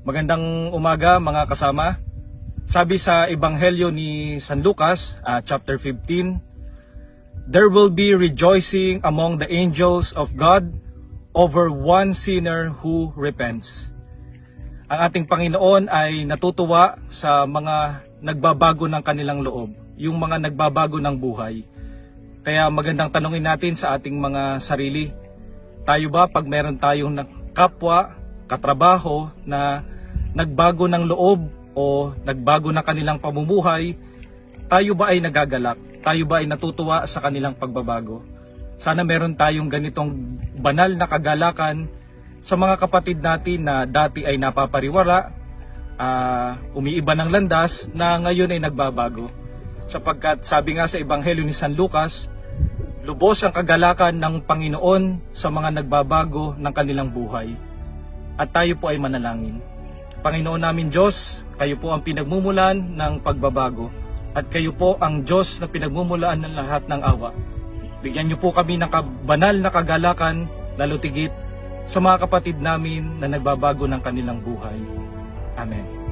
Magandang umaga mga kasama. Sabi sa Ebanghelyo ni San Lucas, chapter 15, "There will be rejoicing among the angels of God over one sinner who repents." Ang ating Panginoon ay natutuwa sa mga nagbabago ng kanilang loob, yung mga nagbabago ng buhay. Kaya magandang tanungin natin sa ating mga sarili, tayo ba pag meron tayong kapwa, katrabaho na nagbago ng loob o nagbago ng kanilang pamumuhay, tayo ba ay nagagalak? Tayo ba ay natutuwa sa kanilang pagbabago? Sana meron tayong ganitong banal na kagalakan sa mga kapatid natin na dati ay napapariwara, umiiba ng landas, na ngayon ay nagbabago. Sapagkat sabi nga sa Ebanghelyo ni San Lucas, lubos ang kagalakan ng Panginoon sa mga nagbabago ng kanilang buhay. At tayo po ay manalangin. Panginoon namin Diyos, kayo po ang pinagmumulan ng pagbabago. At kayo po ang Diyos na pinagmumulaan ng lahat ng awa. Bigyan niyo po kami ng banal na kagalakan, lalo tigit sa mga kapatid namin na nagbabago ng kanilang buhay. Amen.